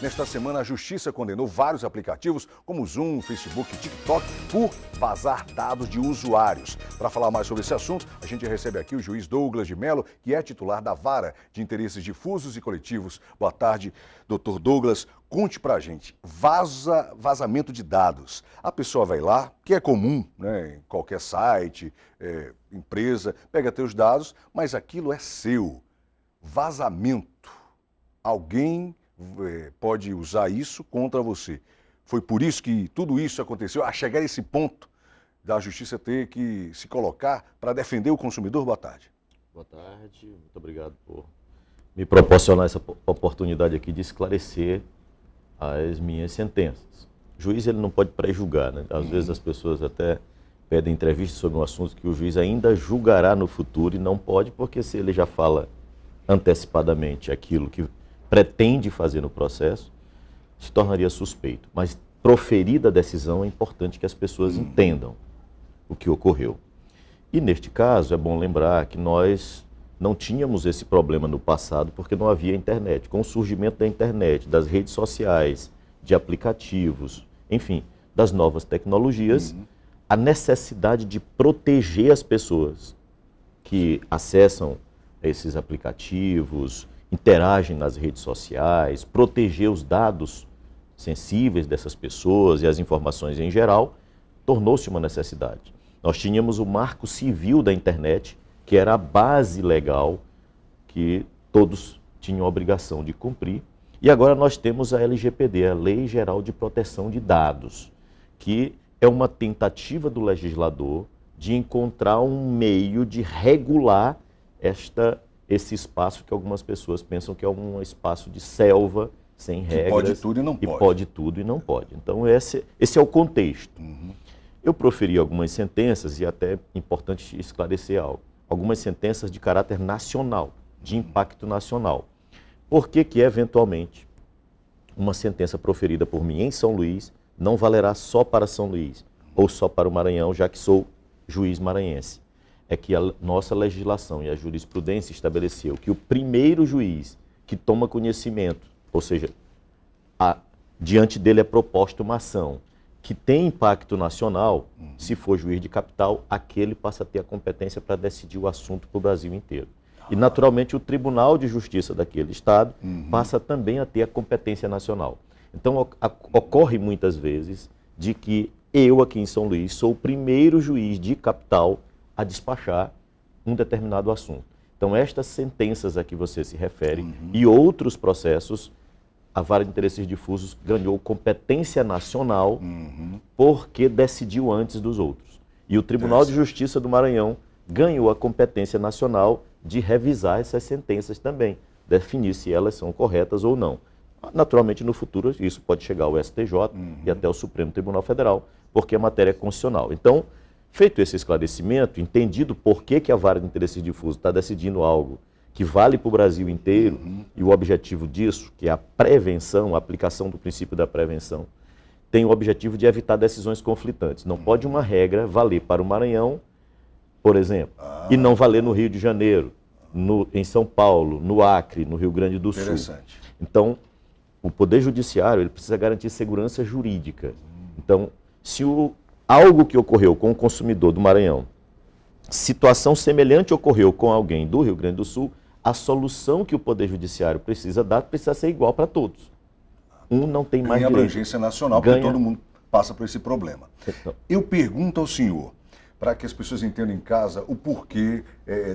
Nesta semana, a Justiça condenou vários aplicativos, como Zoom, Facebook e TikTok, por vazar dados de usuários. Para falar mais sobre esse assunto, a gente recebe aqui o juiz Douglas de Mello, que é titular da Vara de Interesses Difusos e Coletivos. Boa tarde, doutor Douglas. Conte pra gente, vazamento de dados. A pessoa vai lá, que é comum, né, em qualquer site, empresa, pega teus dados, mas aquilo é seu. Vazamento. Alguém pode usar isso contra você. Foi por isso que tudo isso aconteceu, a chegar a esse ponto da Justiça ter que se colocar para defender o consumidor. Boa tarde. Boa tarde, muito obrigado por me proporcionar essa oportunidade aqui de esclarecer as minhas sentenças. O juiz ele não pode pré-julgar, né? Às vezes as pessoas até pedem entrevistas sobre um assunto que o juiz ainda julgará no futuro e não pode, porque se ele já fala antecipadamente aquilo que pretende fazer no processo, se tornaria suspeito. Mas, proferida a decisão, é importante que as pessoas entendam o que ocorreu. E, neste caso, é bom lembrar que nós não tínhamos esse problema no passado porque não havia internet. Com o surgimento da internet, das redes sociais, de aplicativos, enfim, das novas tecnologias, a necessidade de proteger as pessoas que acessam esses aplicativos, interagem nas redes sociais, proteger os dados sensíveis dessas pessoas e as informações em geral, tornou-se uma necessidade. Nós tínhamos o Marco Civil da Internet, que era a base legal que todos tinham a obrigação de cumprir, e agora nós temos a LGPD, a Lei Geral de Proteção de Dados, que é uma tentativa do legislador de encontrar um meio de regular esse espaço que algumas pessoas pensam que é um espaço de selva, sem regras. Que pode tudo e não pode. E pode tudo e não pode. Então esse é o contexto. Eu proferi algumas sentenças, e até é importante esclarecer algo. Algumas sentenças de caráter nacional, de impacto nacional. Por que que, eventualmente, uma sentença proferida por mim em São Luís não valerá só para São Luís, ou só para o Maranhão, já que sou juiz maranhense? É que a nossa legislação e a jurisprudência estabeleceu que o primeiro juiz que toma conhecimento, ou seja, diante dele é proposta uma ação que tem impacto nacional, se for juiz de capital, aquele passa a ter a competência para decidir o assunto para o Brasil inteiro. E, naturalmente, o Tribunal de Justiça daquele estado passa também a ter a competência nacional. Então, ocorre muitas vezes de que eu, aqui em São Luís, sou o primeiro juiz de capital a despachar um determinado assunto. Então, estas sentenças a que você se refere e outros processos, a Vara de Interesses Difusos ganhou competência nacional porque decidiu antes dos outros. E o Tribunal de Justiça do Maranhão ganhou a competência nacional de revisar essas sentenças também, definir se elas são corretas ou não. Naturalmente, no futuro, isso pode chegar ao STJ e até ao Supremo Tribunal Federal, porque a matéria é constitucional. Então, feito esse esclarecimento, entendido por que a Vara de Interesses Difusos está decidindo algo que vale para o Brasil inteiro, e o objetivo disso, que é a prevenção, a aplicação do princípio da prevenção, tem o objetivo de evitar decisões conflitantes. Não pode uma regra valer para o Maranhão, por exemplo, e não valer no Rio de Janeiro, em São Paulo, no Acre, no Rio Grande do Sul. Interessante. Então, o Poder Judiciário ele precisa garantir segurança jurídica. Então, se algo que ocorreu com o consumidor do Maranhão, situação semelhante ocorreu com alguém do Rio Grande do Sul, a solução que o Poder Judiciário precisa dar precisa ser igual para todos. Um não tem mais direito. Tem abrangência nacional, porque todo mundo passa por esse problema. Eu pergunto ao senhor, para que as pessoas entendam em casa o porquê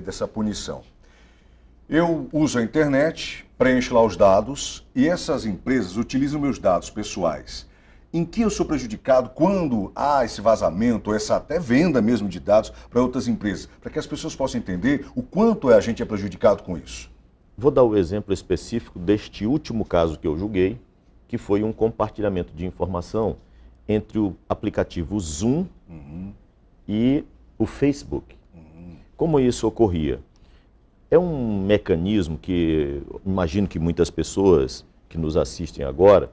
dessa punição. Eu uso a internet, preencho lá os dados, e essas empresas utilizam meus dados pessoais. Em que eu sou prejudicado quando há esse vazamento, ou essa até venda mesmo de dados para outras empresas? Para que as pessoas possam entender o quanto a gente é prejudicado com isso. Vou dar o exemplo específico deste último caso que eu julguei, que foi um compartilhamento de informação entre o aplicativo Zoom e o Facebook. Como isso ocorria? É um mecanismo que imagino que muitas pessoas que nos assistem agora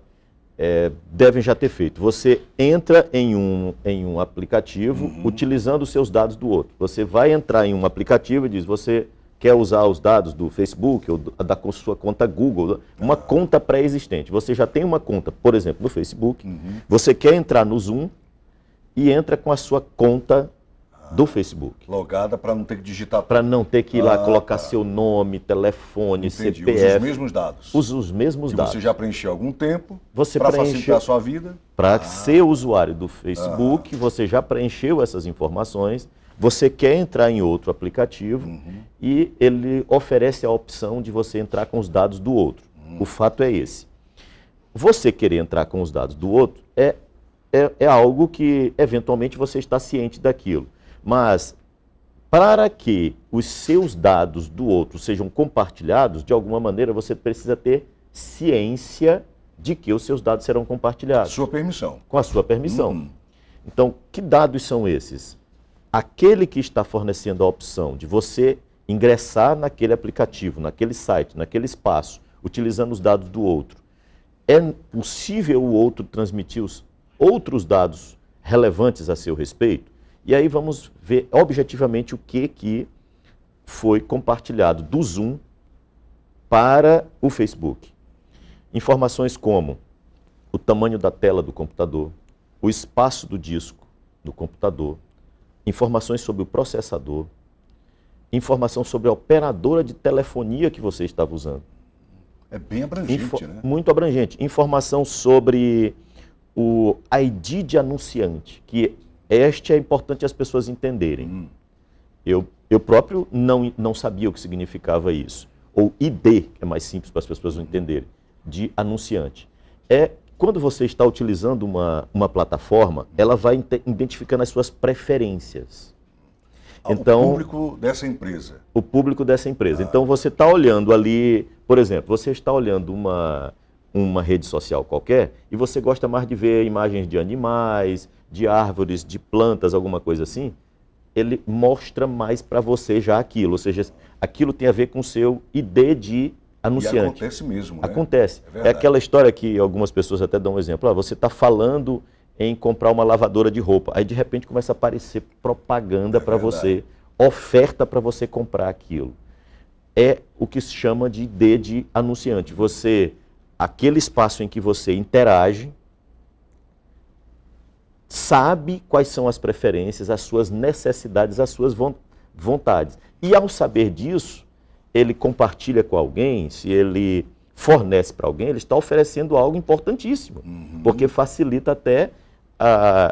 devem já ter feito. Você entra em um aplicativo utilizando os seus dados do outro. Você vai entrar em um aplicativo e diz, você quer usar os dados do Facebook ou da sua conta Google, uma conta pré-existente. Você já tem uma conta, por exemplo, no Facebook, você quer entrar no Zoom e entra com a sua conta do Facebook. Logada para não ter que digitar. Para não ter que ir lá colocar seu nome, telefone, Entendi. CPF. Usa os mesmos dados. Usa os mesmos dados. Você já preencheu há algum tempo Você para preenche... facilitar a sua vida. Para ser usuário do Facebook, você já preencheu essas informações, você quer entrar em outro aplicativo e ele oferece a opção de você entrar com os dados do outro. O fato é esse. Você querer entrar com os dados do outro é algo que, eventualmente, você está ciente daquilo. Mas, para que os seus dados do outro sejam compartilhados, de alguma maneira você precisa ter ciência de que os seus dados serão compartilhados. Sua permissão. Com a sua permissão. Então, que dados são esses? Aquele que está fornecendo a opção de você ingressar naquele aplicativo, naquele site, naquele espaço, utilizando os dados do outro. É possível o outro transmitir os outros dados relevantes a seu respeito? E aí vamos ver objetivamente o que foi compartilhado do Zoom para o Facebook. Informações como o tamanho da tela do computador, o espaço do disco do computador, informações sobre o processador, informação sobre a operadora de telefonia que você estava usando. É bem abrangente, né? Muito abrangente. Informação sobre o ID de anunciante, que este é importante as pessoas entenderem. Eu próprio não sabia o que significava isso. Ou ID, que é mais simples para as pessoas entenderem, de anunciante. Quando você está utilizando uma plataforma, ela vai identificando as suas preferências. Então, o público dessa empresa. O público dessa empresa. Então, você está olhando ali, por exemplo, você está olhando uma rede social qualquer e você gosta mais de ver imagens de animais, de árvores, de plantas, alguma coisa assim, ele mostra mais para você já aquilo. Ou seja, aquilo tem a ver com o seu ID de anunciante. E acontece mesmo, né? Acontece. É aquela história que algumas pessoas até dão um exemplo. Você está falando em comprar uma lavadora de roupa. Aí, de repente, começa a aparecer propaganda para você, oferta para você comprar aquilo. É o que se chama de ID de anunciante. Aquele espaço em que você interage, sabe quais são as preferências, as suas necessidades, as suas vontades. E, ao saber disso, ele compartilha com alguém, se ele fornece para alguém, ele está oferecendo algo importantíssimo, porque facilita até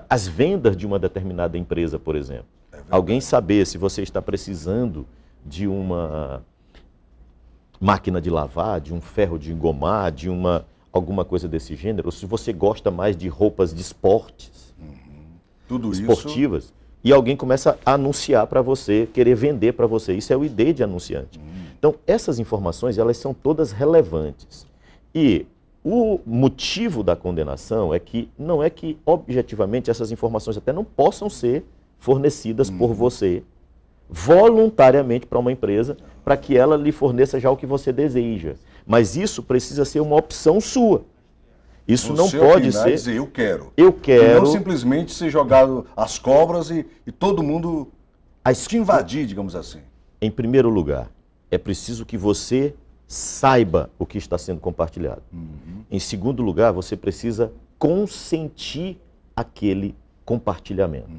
as vendas de uma determinada empresa, por exemplo. Alguém saber se você está precisando de uma máquina de lavar, de um ferro de engomar, de alguma coisa desse gênero, ou se você gosta mais de roupas de esportes, tudo esportivas, isso... e alguém começa a anunciar para você, querer vender para você. Isso é o ID de anunciante. Então, essas informações, elas são todas relevantes. E o motivo da condenação não é que, objetivamente, essas informações até não possam ser fornecidas por você voluntariamente para uma empresa, para que ela lhe forneça já o que você deseja. Mas isso precisa ser uma opção sua. Isso não pode ser... dizer, eu quero. Eu quero... E não simplesmente ser jogado às cobras e todo mundo te invadir, digamos assim. Em primeiro lugar, é preciso que você saiba o que está sendo compartilhado. Em segundo lugar, você precisa consentir aquele compartilhamento.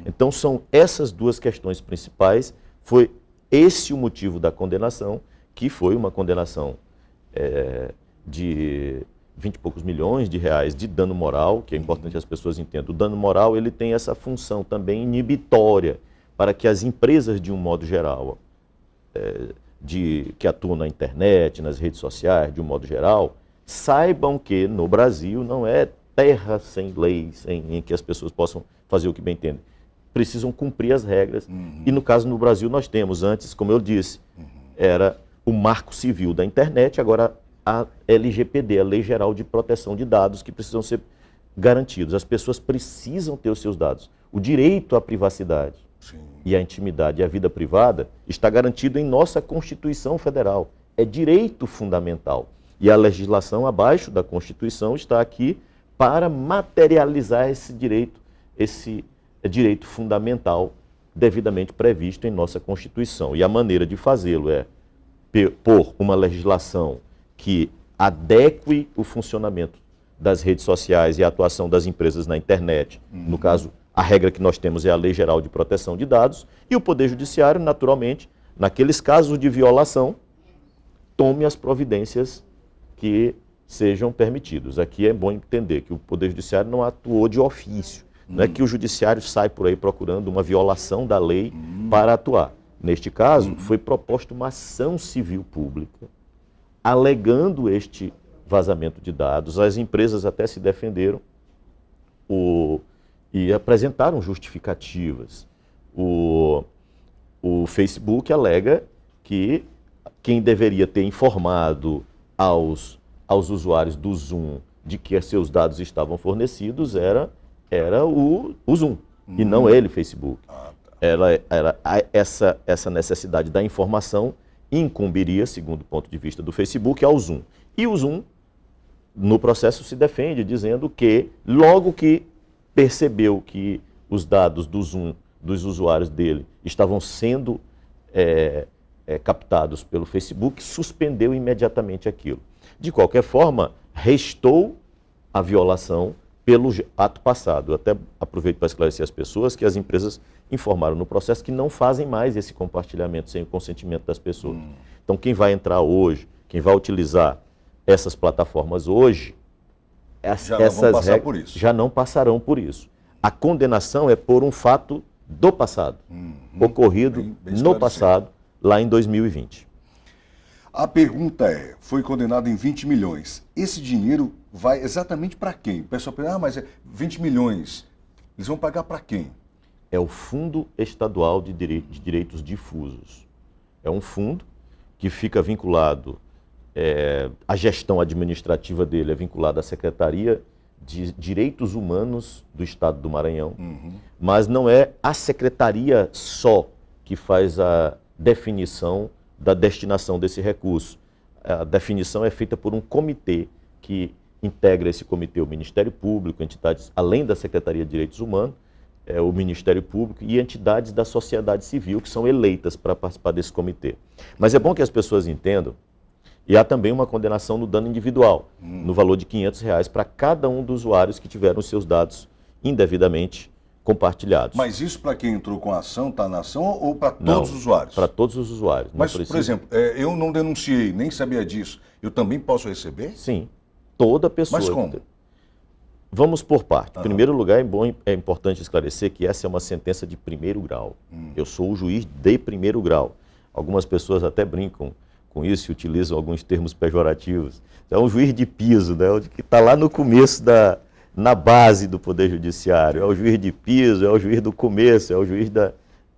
Então, são essas duas questões principais. Foi esse o motivo da condenação, que foi uma condenação de 20 e poucos milhões de reais de dano moral, que é importante as pessoas entendam. O dano moral, ele tem essa função também inibitória, para que as empresas, de um modo geral, que atuam na internet, nas redes sociais, de um modo geral, saibam que no Brasil não é terra sem leis, em que as pessoas possam fazer o que bem entendem. Precisam cumprir as regras. E no caso no Brasil nós temos antes, como eu disse, era o Marco Civil da internet, agora a LGPD, a Lei Geral de Proteção de Dados, que precisam ser garantidos. As pessoas precisam ter os seus dados. O direito à privacidade e à intimidade e à vida privada está garantido em nossa Constituição Federal. É direito fundamental. E a legislação abaixo da Constituição está aqui para materializar esse direito fundamental devidamente previsto em nossa Constituição. E a maneira de fazê-lo é por uma legislação que adeque o funcionamento das redes sociais e a atuação das empresas na internet. No caso, a regra que nós temos é a Lei Geral de Proteção de Dados, e o Poder Judiciário, naturalmente, naqueles casos de violação, tome as providências que sejam permitidos. Aqui é bom entender que o Poder Judiciário não atuou de ofício. Não é que o Judiciário sai por aí procurando uma violação da lei para atuar. Neste caso, foi proposta uma ação civil pública, alegando este vazamento de dados. As empresas até se defenderam e apresentaram justificativas. O Facebook alega que quem deveria ter informado aos usuários do Zoom de que seus dados estavam fornecidos era o Zoom, e não ele, Facebook. Essa necessidade da informação incumbiria, segundo o ponto de vista do Facebook, ao Zoom. E o Zoom, no processo, se defende, dizendo que, logo que percebeu que os dados do Zoom, dos usuários dele, estavam sendo captados pelo Facebook, suspendeu imediatamente aquilo. De qualquer forma, restou a violação pelo ato passado. Eu até aproveito para esclarecer as pessoas que as empresas informaram no processo que não fazem mais esse compartilhamento sem o consentimento das pessoas. Então, quem vai entrar hoje, quem vai utilizar essas plataformas hoje, essas regras já não passarão por isso. A condenação é por um fato do passado, ocorrido no passado, lá em 2020. A pergunta é, foi condenado em 20 milhões. Esse dinheiro vai exatamente para quem? O pessoal pensa, mas 20 milhões, eles vão pagar para quem? É o Fundo Estadual de Direitos Difusos. É um fundo que fica vinculado, a gestão administrativa dele é vinculada à Secretaria de Direitos Humanos do Estado do Maranhão, mas não é a secretaria só que faz a definição da destinação desse recurso. A definição é feita por um comitê que integra esse comitê o Ministério Público, entidades além da Secretaria de Direitos Humanos, o Ministério Público e entidades da sociedade civil que são eleitas para participar desse comitê. Mas é bom que as pessoas entendam, e há também uma condenação no dano individual, no valor de R$500 para cada um dos usuários que tiveram os seus dados indevidamente compartilhados. Mas isso para quem entrou com a ação, está na ação, ou para todos os usuários? Para todos os usuários. Mas, por exemplo, eu não denunciei, nem sabia disso, eu também posso receber? Sim, toda pessoa. Mas como? Vamos por parte. Em primeiro lugar, é importante esclarecer que essa é uma sentença de primeiro grau. Eu sou o juiz de primeiro grau. Algumas pessoas até brincam com isso e utilizam alguns termos pejorativos. É um juiz de piso, né? Que está lá no começo na base do Poder Judiciário. É o juiz de piso, é o juiz do começo, é o juiz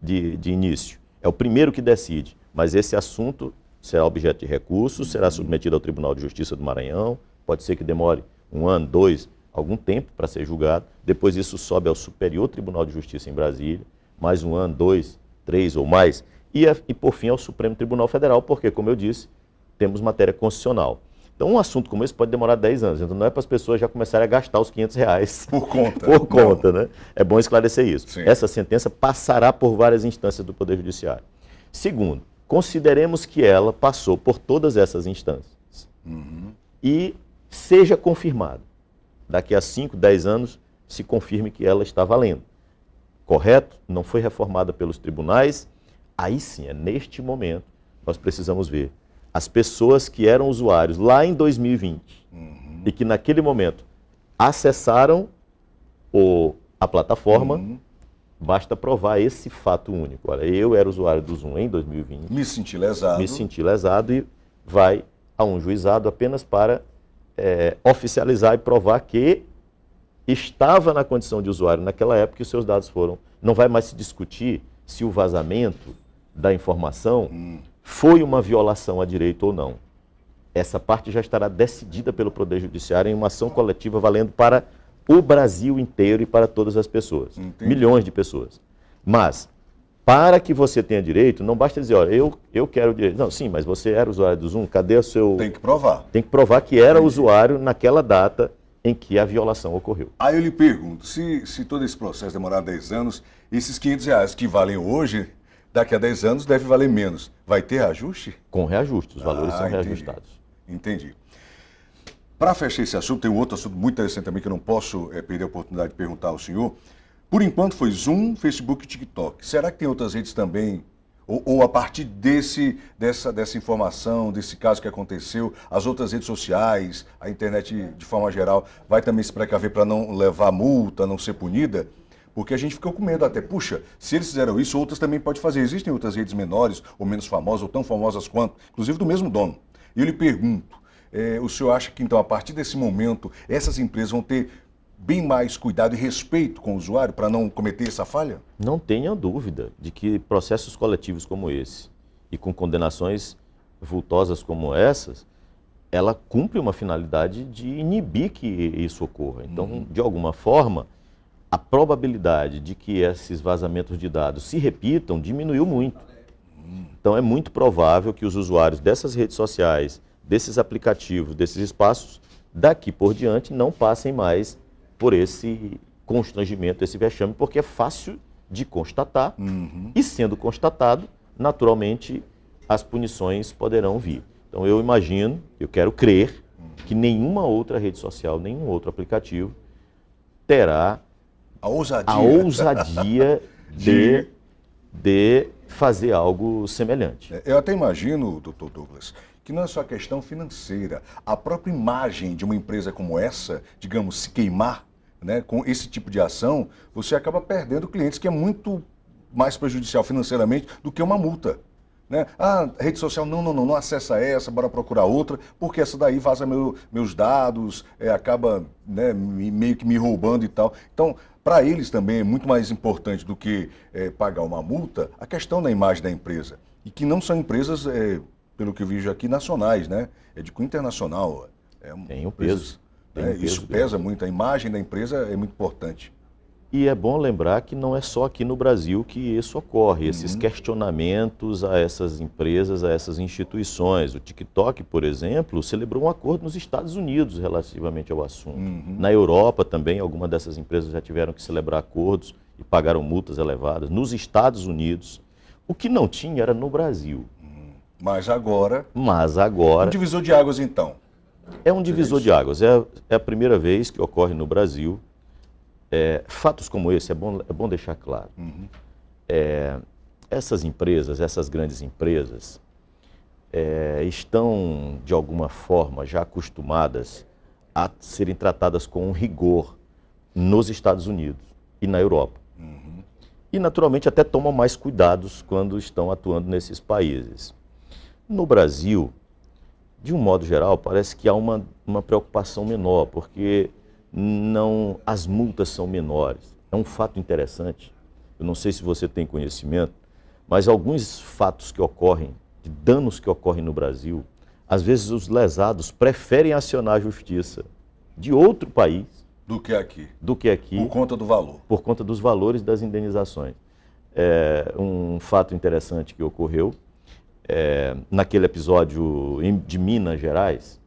de início. É o primeiro que decide. Mas esse assunto será objeto de recurso, será submetido ao Tribunal de Justiça do Maranhão. Pode ser que demore 1 ano, 2, algum tempo para ser julgado. Depois isso sobe ao Superior Tribunal de Justiça em Brasília. Mais 1 ano, 2, 3 ou mais. E por fim, ao Supremo Tribunal Federal, porque, como eu disse, temos matéria constitucional. Então, um assunto como esse pode demorar 10 anos. Então, não é para as pessoas já começarem a gastar os R$500 por conta. Por conta, né? É bom esclarecer isso. Sim. Essa sentença passará por várias instâncias do Poder Judiciário. Segundo, consideremos que ela passou por todas essas instâncias e seja confirmado. Daqui a 5, 10 anos, se confirme que ela está valendo. Correto? Não foi reformada pelos tribunais. Aí sim, neste momento, nós precisamos ver as pessoas que eram usuários lá em 2020 e que naquele momento acessaram a plataforma, basta provar esse fato único. Olha, eu era usuário do Zoom em 2020. Me senti lesado. Me senti lesado e vai a um juizado apenas para oficializar e provar que estava na condição de usuário naquela época e os seus dados foram. Não vai mais se discutir se o vazamento da informação foi uma violação a direito ou não. Essa parte já estará decidida pelo Poder Judiciário em uma ação coletiva valendo para o Brasil inteiro e para todas as pessoas. Entendi. Milhões de pessoas. Mas, para que você tenha direito, não basta dizer, olha, eu quero o direito. Não, sim, mas você era usuário do Zoom, cadê o seu... Tem que provar. Tem que provar que era usuário naquela data em que a violação ocorreu. Aí eu lhe pergunto, se todo esse processo demorar 10 anos, esses R$ 500 que valem hoje, daqui a 10 anos deve valer menos. Vai ter reajuste? Com reajuste, os valores são entendi. reajustados. Entendi. Para fechar esse assunto, tem um outro assunto muito interessante também que eu não posso perder a oportunidade de perguntar ao senhor. Por enquanto foi Zoom, Facebook e TikTok. Será que tem outras redes também? Ou a partir dessa informação, desse caso que aconteceu, as outras redes sociais, a internet de forma geral, vai também se precaver para não levar multa, não ser punida? Porque a gente ficou com medo até, puxa, se eles fizeram isso, outras também podem fazer. Existem outras redes menores, ou menos famosas, ou tão famosas quanto, inclusive do mesmo dono. E eu lhe pergunto, o senhor acha que então, a partir desse momento, essas empresas vão ter bem mais cuidado e respeito com o usuário para não cometer essa falha? Não tenha dúvida de que processos coletivos como esse e com condenações vultosas como essas, ela cumpre uma finalidade de inibir que isso ocorra. Então, de alguma forma, a probabilidade de que esses vazamentos de dados se repitam diminuiu muito. Então, é muito provável que os usuários dessas redes sociais, desses aplicativos, desses espaços, daqui por diante não passem mais por esse constrangimento, esse vexame, porque é fácil de constatar e, sendo constatado, naturalmente, as punições poderão vir. Então, eu imagino, eu quero crer, que nenhuma outra rede social, nenhum outro aplicativo terá a ousadia de fazer algo semelhante. Eu até imagino, doutor Douglas, que não é só a questão financeira. A própria imagem de uma empresa como essa, digamos, se queimar, né, com esse tipo de ação, você acaba perdendo clientes, que é muito mais prejudicial financeiramente do que uma multa. Né? Ah, rede social, não acessa essa, bora procurar outra, porque essa daí vaza meus dados, acaba, né, meio que me roubando e tal. Então, para eles também é muito mais importante do que pagar uma multa, a questão da imagem da empresa. E que não são empresas, pelo que eu vejo aqui, nacionais, né? É de cunho internacional. Tem um peso. Isso pesa muito, a imagem da empresa é muito importante. E é bom lembrar que não é só aqui no Brasil que isso ocorre, esses questionamentos a essas empresas, a essas instituições. O TikTok, por exemplo, celebrou um acordo nos Estados Unidos relativamente ao assunto. Na Europa também, algumas dessas empresas já tiveram que celebrar acordos e pagaram multas elevadas. Nos Estados Unidos, o que não tinha era no Brasil. Mas agora... Um divisor de águas, então. É um divisor de águas. É a primeira vez que ocorre no Brasil. Fatos como esse, é bom deixar claro. Essas empresas, essas grandes empresas, estão, de alguma forma, já acostumadas a serem tratadas com rigor nos Estados Unidos e na Europa. E, naturalmente, até tomam mais cuidados quando estão atuando nesses países. No Brasil, de um modo geral, parece que há uma preocupação menor, porque as multas são menores. É um fato interessante, eu não sei se você tem conhecimento, mas alguns fatos que ocorrem, de danos que ocorrem no Brasil, às vezes os lesados preferem acionar a justiça de outro país do que aqui. Por conta do valor. Por conta dos valores das indenizações. Um fato interessante que ocorreu, naquele episódio de Minas Gerais,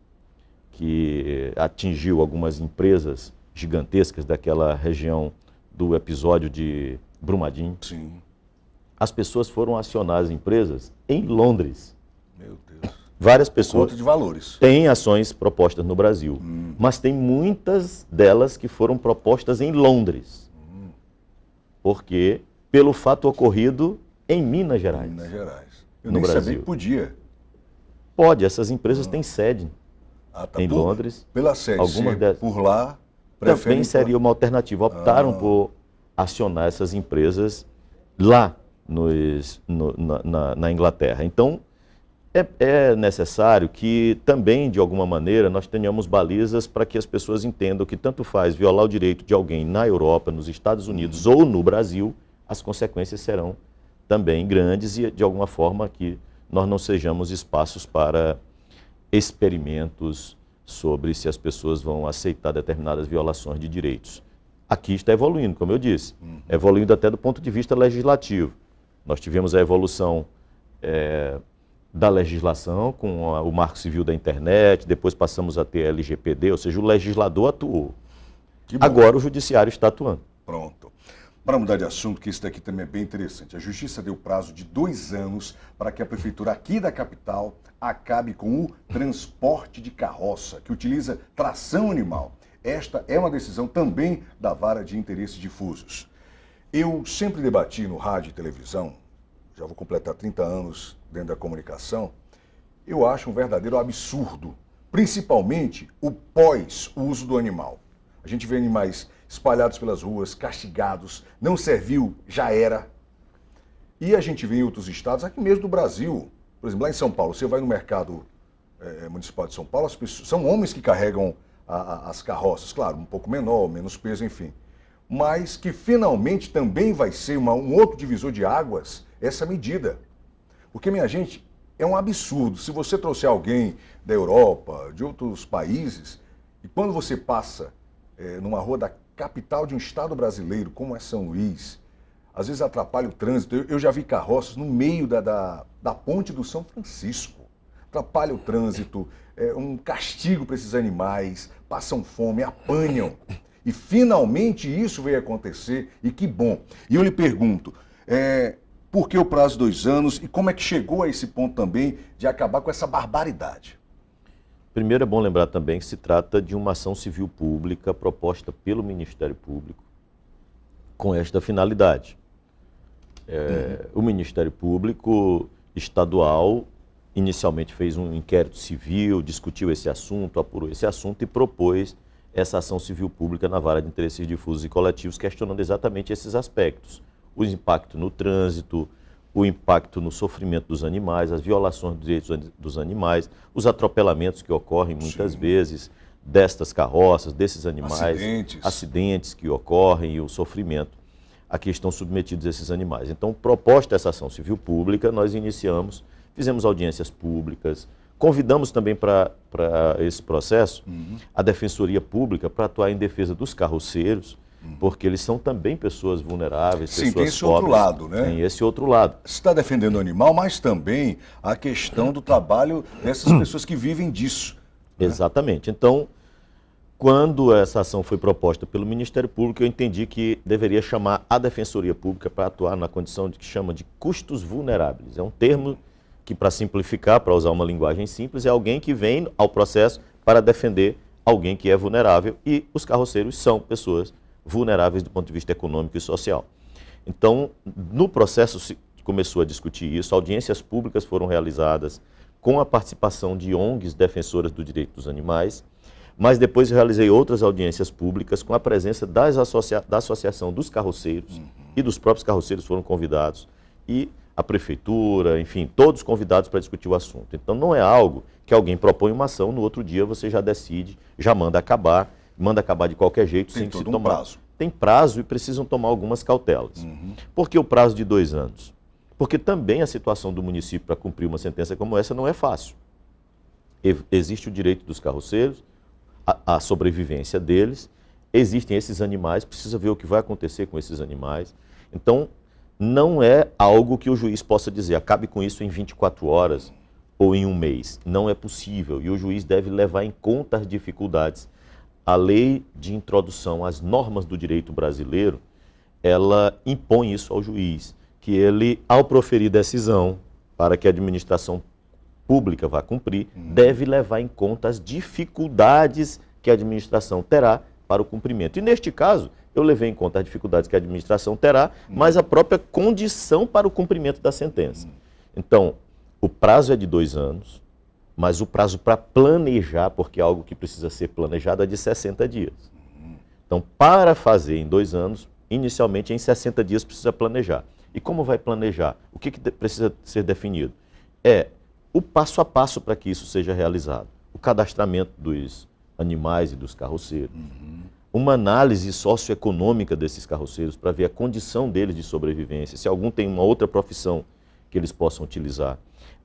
que atingiu algumas empresas gigantescas daquela região do episódio de Brumadinho. Sim. As pessoas foram acionar as empresas em Londres. Meu Deus. Várias pessoas. Por conta de valores. Têm ações propostas no Brasil, mas tem muitas delas que foram propostas em Londres. Porque, pelo fato ocorrido em Minas Gerais. Minas Gerais. Eu no nem Brasil. sabia que podia. Pode, essas empresas têm sede Tá em Londres. Pela sede, algumas delas por lá, também seria uma alternativa. Optaram por acionar essas empresas lá na Inglaterra. Então, é necessário que também, de alguma maneira, nós tenhamos balizas para que as pessoas entendam que tanto faz violar o direito de alguém na Europa, nos Estados Unidos ou no Brasil, as consequências serão também grandes e, de alguma forma, que nós não sejamos espaços para experimentos sobre se as pessoas vão aceitar determinadas violações de direitos. Aqui está evoluindo, como eu disse, evoluindo até do ponto de vista legislativo. Nós tivemos a evolução da legislação, com o Marco Civil da Internet, depois passamos a ter a LGPD, ou seja, o legislador atuou. Agora o Judiciário está atuando. Pronto. Para mudar de assunto, que isso daqui também é bem interessante, a Justiça deu prazo de 2 anos para que a Prefeitura aqui da capital acabe com o transporte de carroça, que utiliza tração animal. Esta é uma decisão também da Vara de Interesses Difusos. Eu sempre debati no rádio e televisão, já vou completar 30 anos dentro da comunicação, eu acho um verdadeiro absurdo, principalmente o pós-uso do animal. A gente vê animais espalhados pelas ruas, castigados, não serviu, já era. E a gente vê em outros estados, aqui mesmo do Brasil, por exemplo, lá em São Paulo, você vai no mercado municipal de São Paulo, as pessoas, são homens que carregam as carroças, claro, um pouco menor, menos peso, enfim. Mas que finalmente também vai ser um outro divisor de águas essa medida. Porque, minha gente, é um absurdo. Se você trouxer alguém da Europa, de outros países, e quando você passa numa rua da capital de um estado brasileiro, como é São Luís, às vezes atrapalha o trânsito. Eu já vi carroças no meio da ponte do São Francisco. Atrapalha o trânsito, é um castigo para esses animais, passam fome, apanham. E finalmente isso veio acontecer, e que bom. E eu lhe pergunto, por que o prazo de 2 anos e como é que chegou a esse ponto também de acabar com essa barbaridade? Primeiro, é bom lembrar também que se trata de uma ação civil pública proposta pelo Ministério Público com esta finalidade. O Ministério Público Estadual inicialmente fez um inquérito civil, discutiu esse assunto, apurou esse assunto e propôs essa ação civil pública na Vara de Interesses Difusos e Coletivos, questionando exatamente esses aspectos. O impacto no trânsito, o impacto no sofrimento dos animais, as violações dos direitos dos animais, os atropelamentos que ocorrem muitas vezes destas carroças, desses animais, acidentes que ocorrem e o sofrimento a que estão submetidos esses animais. Então, proposta essa ação civil pública, nós iniciamos, fizemos audiências públicas, convidamos também para esse processo a Defensoria Pública para atuar em defesa dos carroceiros, porque eles são também pessoas vulneráveis, pessoas pobres. Sim, tem esse outro lado, né? Tem esse outro lado. Você está defendendo o animal, mas também a questão do trabalho dessas pessoas que vivem disso. Exatamente. Então, quando essa ação foi proposta pelo Ministério Público, eu entendi que deveria chamar a Defensoria Pública para atuar na condição de que chama de custos vulneráveis. É um termo que, para simplificar, para usar uma linguagem simples, é alguém que vem ao processo para defender alguém que é vulnerável, e os carroceiros são pessoas vulneráveis do ponto de vista econômico e social. Então, no processo se começou a discutir isso, audiências públicas foram realizadas com a participação de ONGs defensoras do direito dos animais, mas depois realizei outras audiências públicas com a presença da Associação dos Carroceiros, e dos próprios carroceiros foram convidados, e a Prefeitura, enfim, todos convidados para discutir o assunto. Então, não é algo que alguém propõe uma ação, no outro dia você já decide, já manda acabar de qualquer jeito, sem se tomar. Prazo. Tem prazo e precisam tomar algumas cautelas. Por que o prazo de 2 anos? Porque também a situação do município para cumprir uma sentença como essa não é fácil. Existe o direito dos carroceiros, a sobrevivência deles, existem esses animais, precisa ver o que vai acontecer com esses animais. Então, não é algo que o juiz possa dizer, acabe com isso em 24 horas ou em 1 mês. Não é possível, e o juiz deve levar em conta as dificuldades. A lei de introdução às normas do direito brasileiro, ela impõe isso ao juiz, que ele, ao proferir decisão para que a administração pública vá cumprir, deve levar em conta as dificuldades que a administração terá para o cumprimento. E neste caso, eu levei em conta as dificuldades que a administração terá, mas a própria condição para o cumprimento da sentença. Então, o prazo é de 2 anos, mas o prazo para planejar, porque é algo que precisa ser planejado, é de 60 dias. Então, para fazer em 2 anos, inicialmente em 60 dias precisa planejar. E como vai planejar? O que precisa ser definido? É o passo a passo para que isso seja realizado. O cadastramento dos animais e dos carroceiros. Uma análise socioeconômica desses carroceiros para ver a condição deles de sobrevivência, se algum tem uma outra profissão que eles possam utilizar.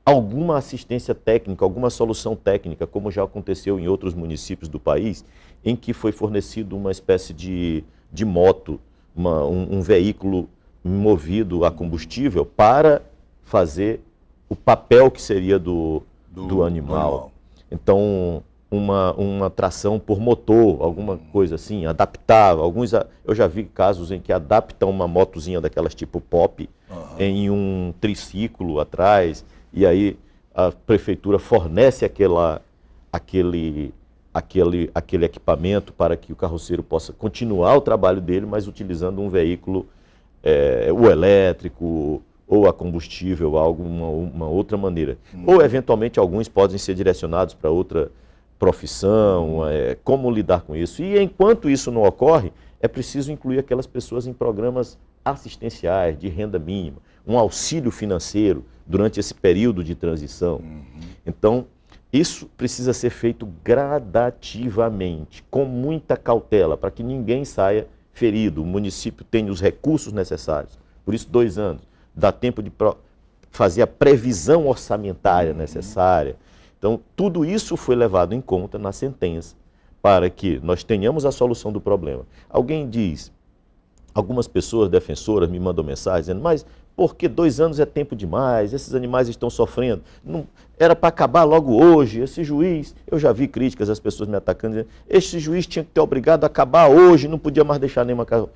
Alguma assistência técnica, alguma solução técnica, como já aconteceu em outros municípios do país, em que foi fornecido uma espécie de moto, um veículo movido a combustível para fazer o papel que seria do animal. Então, uma tração por motor, alguma coisa assim, adaptar. Eu já vi casos em que adaptam uma motozinha daquelas tipo pop em um triciclo atrás, e aí a prefeitura fornece aquele equipamento para que o carroceiro possa continuar o trabalho dele, mas utilizando um veículo, o elétrico, ou a combustível, uma outra maneira. Ou, eventualmente, alguns podem ser direcionados para outra profissão, como lidar com isso. E, enquanto isso não ocorre, é preciso incluir aquelas pessoas em programas assistenciais, de renda mínima, um auxílio financeiro durante esse período de transição. Então, isso precisa ser feito gradativamente, com muita cautela, para que ninguém saia ferido, o município tenha os recursos necessários. Por isso, 2 anos. Dá tempo de fazer a previsão orçamentária necessária. Então, tudo isso foi levado em conta na sentença para que nós tenhamos a solução do problema. Alguém diz, algumas pessoas defensoras me mandam mensagem dizendo, mas por que 2 anos é tempo demais, esses animais estão sofrendo, não, era para acabar logo hoje, esse juiz, eu já vi críticas, as pessoas me atacando, dizendo, esse juiz tinha que ter obrigado a acabar hoje, não podia mais deixar nenhuma casa.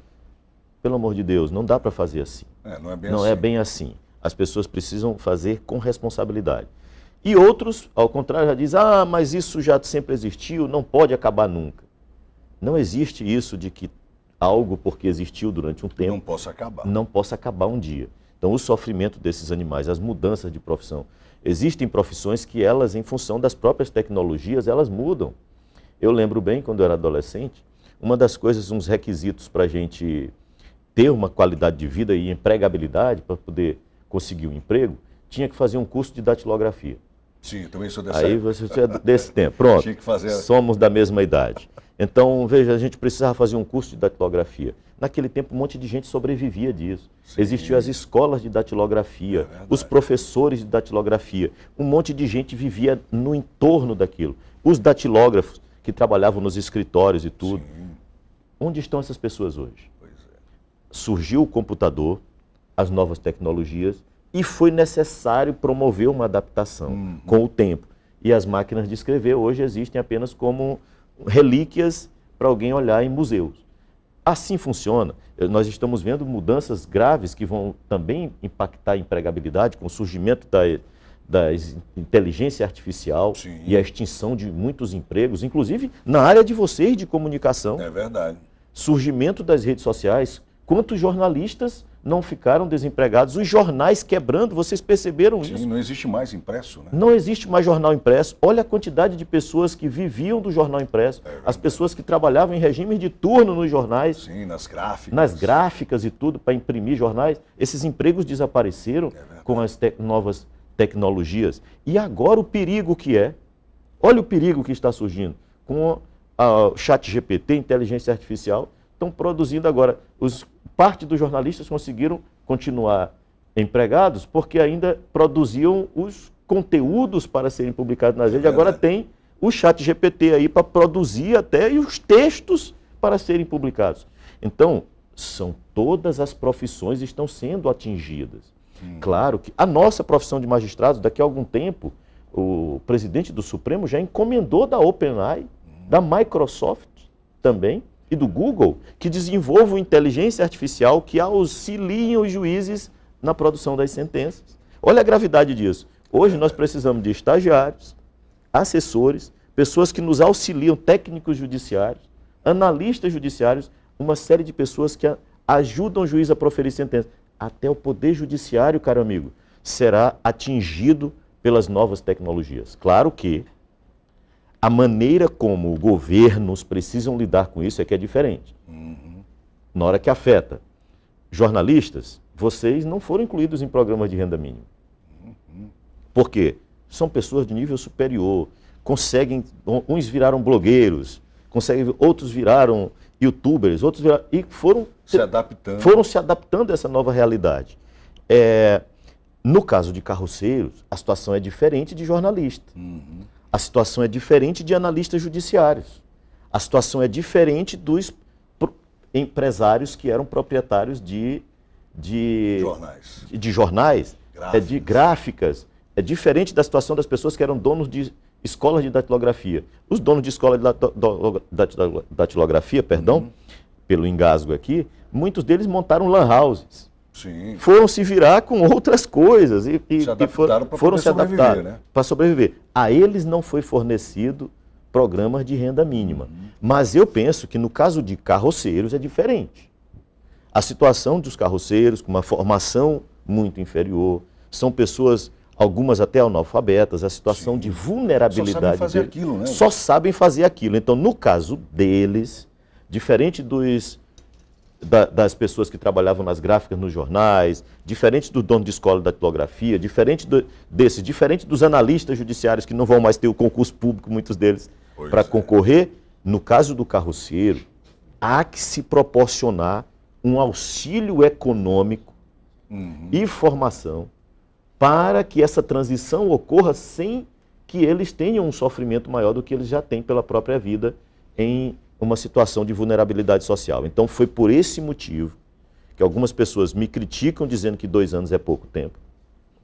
Pelo amor de Deus, não dá para fazer assim. Não é bem assim. As pessoas precisam fazer com responsabilidade. E outros, ao contrário, já dizem, mas isso já sempre existiu, não pode acabar nunca. Não existe isso de que algo, porque existiu durante um tempo, não possa acabar um dia. Então, o sofrimento desses animais, as mudanças de profissão. Existem profissões que elas, em função das próprias tecnologias, elas mudam. Eu lembro bem, quando eu era adolescente, uma das coisas, uns requisitos para a gente ter uma qualidade de vida e empregabilidade para poder conseguir um emprego, tinha que fazer um curso de datilografia. Sim, eu também sou dessa Aí você é desse tempo. Pronto, tinha que fazer... somos da mesma idade. Então, veja, a gente precisava fazer um curso de datilografia. Naquele tempo, um monte de gente sobrevivia disso. Sim. Existiam as escolas de datilografia, os professores de datilografia. Um monte de gente vivia no entorno daquilo. Os datilógrafos que trabalhavam nos escritórios e tudo. Sim. Onde estão essas pessoas hoje? Surgiu o computador, as novas tecnologias, e foi necessário promover uma adaptação com o tempo. E as máquinas de escrever hoje existem apenas como relíquias para alguém olhar em museus. Assim funciona. Nós estamos vendo mudanças graves que vão também impactar a empregabilidade, com o surgimento da inteligência artificial. Sim. E a extinção de muitos empregos, inclusive na área de vocês de comunicação. É verdade. Surgimento das redes sociais. Quantos jornalistas não ficaram desempregados? Os jornais quebrando, vocês perceberam isso? Sim, não existe mais impresso, né? Não existe mais jornal impresso. Olha a quantidade de pessoas que viviam do jornal impresso. As pessoas que trabalhavam em regimes de turno nos jornais. Sim, nas gráficas. Nas gráficas e tudo, para imprimir jornais. Esses empregos desapareceram com as novas tecnologias. E agora o perigo que é, olha o perigo que está surgindo. Com o ChatGPT, inteligência artificial, estão produzindo agora. Parte dos jornalistas conseguiram continuar empregados porque ainda produziam os conteúdos para serem publicados nas redes. Agora tem o ChatGPT aí para produzir até os textos para serem publicados. Então, todas as profissões estão sendo atingidas. Claro que a nossa profissão de magistrados, daqui a algum tempo, o presidente do Supremo já encomendou da OpenAI, da Microsoft também, e do Google, que desenvolvam inteligência artificial que auxiliem os juízes na produção das sentenças. Olha a gravidade disso. Hoje nós precisamos de estagiários, assessores, pessoas que nos auxiliam, técnicos judiciários, analistas judiciários, uma série de pessoas que ajudam o juiz a proferir sentença. Até o Poder Judiciário, caro amigo, será atingido pelas novas tecnologias. Claro que a maneira como governos precisam lidar com isso é que é diferente. Na hora que afeta jornalistas, vocês não foram incluídos em programas de renda mínima. Por quê? São pessoas de nível superior, conseguem, uns viraram blogueiros, outros viraram youtubers, outros viraram, e foram se adaptando a essa nova realidade. No caso de carroceiros, a situação é diferente de jornalista. A situação é diferente de analistas judiciários. A situação é diferente dos empresários que eram proprietários de jornais, de gráficas. é diferente da situação das pessoas que eram donos de escolas de datilografia. Os donos de escola de datilografia, perdão, pelo engasgo aqui, muitos deles montaram lan houses. Sim. Foram se virar com outras coisas e foram se adaptar, né? Para sobreviver. A eles não foi fornecido programas de renda mínima. Mas eu penso que no caso de carroceiros é diferente. A situação dos carroceiros, com uma formação muito inferior, são pessoas, algumas até analfabetas, a situação Sim. de vulnerabilidade só sabem fazer deles, aquilo, né? só sabem fazer aquilo. Então, no caso deles, diferente das pessoas que trabalhavam nas gráficas nos jornais, diferente do dono de escola de datilografia, diferente dos analistas judiciários que não vão mais ter o concurso público, muitos deles, para concorrer, no caso do carroceiro, há que se proporcionar um auxílio econômico e formação para que essa transição ocorra sem que eles tenham um sofrimento maior do que eles já têm pela própria vida em uma situação de vulnerabilidade social. Então foi por esse motivo que algumas pessoas me criticam dizendo que 2 anos é pouco tempo.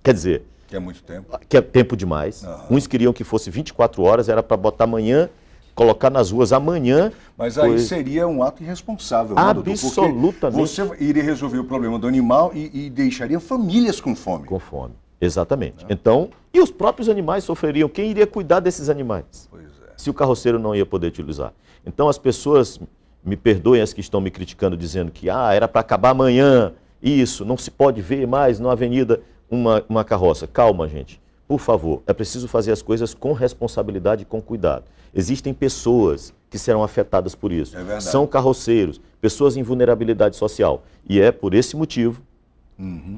Quer dizer... Que é muito tempo. Que é tempo demais. Uns queriam que fosse 24 horas, era para botar amanhã, colocar nas ruas amanhã. Mas aí seria um ato irresponsável, né, doutor? Absolutamente. Você iria resolver o problema do animal e deixaria famílias com fome. Com fome, exatamente. Então, e os próprios animais sofreriam. Quem iria cuidar desses animais? Pois é. Se o carroceiro não ia poder utilizar. Então as pessoas, me perdoem as que estão me criticando, dizendo que era para acabar amanhã, isso, não se pode ver mais na avenida uma carroça. Calma, gente, por favor, é preciso fazer as coisas com responsabilidade e com cuidado. Existem pessoas que serão afetadas por isso. É verdade. São carroceiros, pessoas em vulnerabilidade social. E é por esse motivo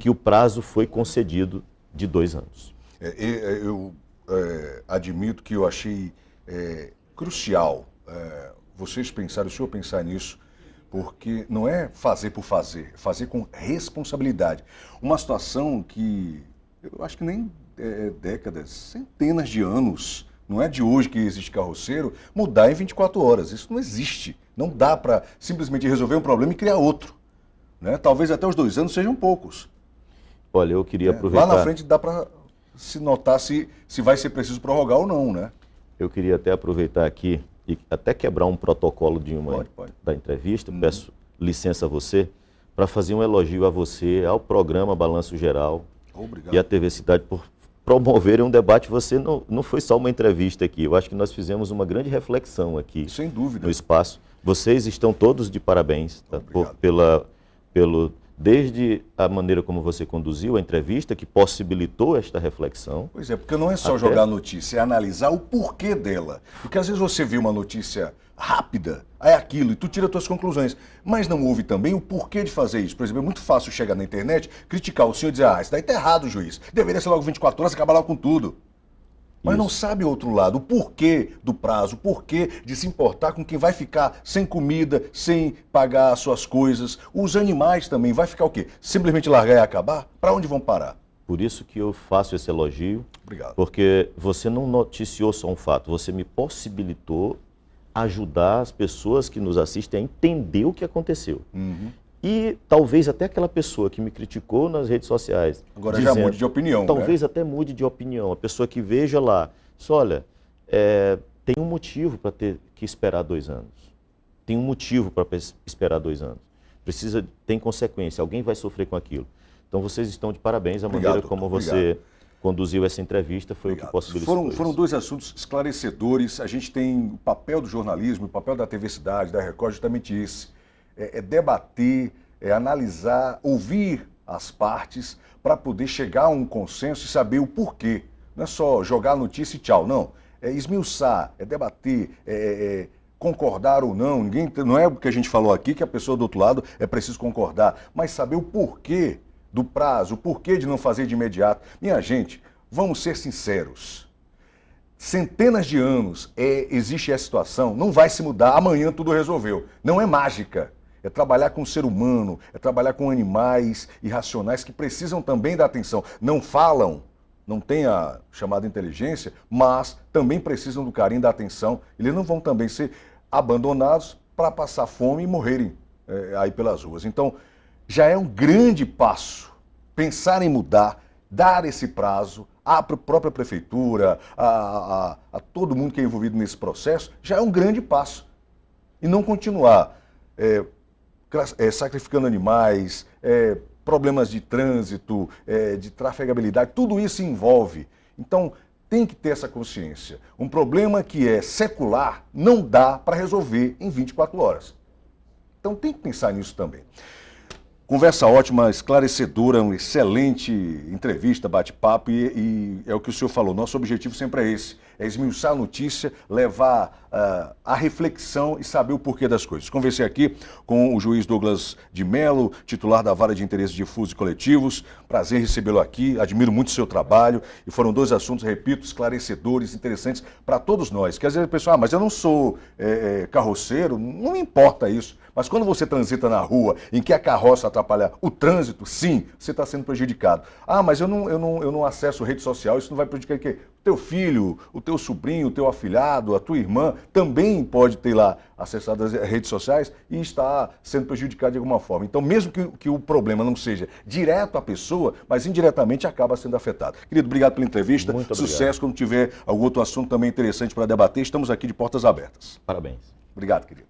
que o prazo foi concedido de 2 anos. Eu admito que eu achei crucial o senhor pensar nisso, porque não é fazer por fazer, é fazer com responsabilidade. Uma situação que eu acho que nem décadas, centenas de anos, não é de hoje que existe carroceiro, mudar em 24 horas. Isso não existe. Não dá para simplesmente resolver um problema e criar outro, né? Talvez até os 2 anos sejam poucos. Olha, eu queria aproveitar... Lá na frente dá para se notar se vai ser preciso prorrogar ou não, né? Eu queria até aproveitar aqui e até quebrar um protocolo da entrevista, peço licença a você, para fazer um elogio a você, ao programa Balanço Geral. Obrigado. E à TV Cidade por promoverem um debate. Você não foi só uma entrevista aqui, eu acho que nós fizemos uma grande reflexão aqui. Sem dúvida. No espaço. Vocês estão todos de parabéns, tá? Desde a maneira como você conduziu a entrevista, que possibilitou esta reflexão. Pois é, porque não é só jogar a notícia, é analisar o porquê dela. Porque às vezes você vê uma notícia rápida, é aquilo, e tu tira as tuas conclusões. Mas não houve também o porquê de fazer isso. Por exemplo, é muito fácil chegar na internet, criticar o senhor e dizer, isso daí tá errado, juiz. Deveria ser logo 24 horas e acabar logo com tudo. Mas não sabe o outro lado, o porquê do prazo, o porquê de se importar com quem vai ficar sem comida, sem pagar as suas coisas. Os animais também, vai ficar o quê? Simplesmente largar e acabar? Para onde vão parar? Por isso que eu faço esse elogio. Obrigado. Porque você não noticiou só um fato, você me possibilitou ajudar as pessoas que nos assistem a entender o que aconteceu. E talvez até aquela pessoa que me criticou nas redes sociais. Agora já mude de opinião. Talvez até mude de opinião. A pessoa que veja lá, olha, tem um motivo para ter que esperar 2 anos. Tem um motivo para esperar 2 anos. Tem consequência, alguém vai sofrer com aquilo. Então vocês estão de parabéns. A maneira como você conduziu essa entrevista foi o que possibilitou. Foram 2 assuntos esclarecedores. A gente tem o papel do jornalismo, o papel da TV Cidade, da Record, justamente esse. Debater, analisar, ouvir as partes para poder chegar a um consenso e saber o porquê. Não é só jogar a notícia e tchau, não. É esmiuçar, é debater, concordar ou não. Não é o que a gente falou aqui, que a pessoa do outro lado é preciso concordar, mas saber o porquê do prazo, o porquê de não fazer de imediato. Minha gente, vamos ser sinceros. Centenas de anos existe essa situação, não vai se mudar, amanhã tudo resolveu. Não é mágica. É trabalhar com o ser humano, é trabalhar com animais irracionais que precisam também da atenção. Não falam, não têm a chamada inteligência, mas também precisam do carinho, da atenção. Eles não vão também ser abandonados para passar fome e morrerem aí pelas ruas. Então, já é um grande passo pensar em mudar, dar esse prazo, à própria prefeitura, a todo mundo que é envolvido nesse processo, já é um grande passo. E não continuar sacrificando animais, problemas de trânsito, de trafegabilidade, tudo isso envolve. Então, tem que ter essa consciência. Um problema que é secular não dá para resolver em 24 horas. Então, tem que pensar nisso também. Conversa ótima, esclarecedora, uma excelente entrevista, bate-papo e é o que o senhor falou. Nosso objetivo sempre é esse, é esmiuçar a notícia, levar a reflexão e saber o porquê das coisas. Conversei aqui com o juiz Douglas de Mello, titular da Vara de Interesses Difusos e Coletivos. Prazer recebê-lo aqui, admiro muito o seu trabalho e foram dois assuntos, repito, esclarecedores, interessantes para todos nós. Quer dizer, pessoal, mas eu não sou carroceiro, não me importa isso. Mas quando você transita na rua em que a carroça atrapalha o trânsito, sim, você está sendo prejudicado. Ah, mas eu não acesso rede social, isso não vai prejudicar o quê? O teu filho, o teu sobrinho, o teu afilhado, a tua irmã também pode ter lá acessado as redes sociais e está sendo prejudicado de alguma forma. Então, mesmo que o problema não seja direto à pessoa, mas indiretamente acaba sendo afetado. Querido, obrigado pela entrevista. Muito obrigado. Sucesso. Quando tiver algum outro assunto também interessante para debater, estamos aqui de portas abertas. Parabéns. Obrigado, querido.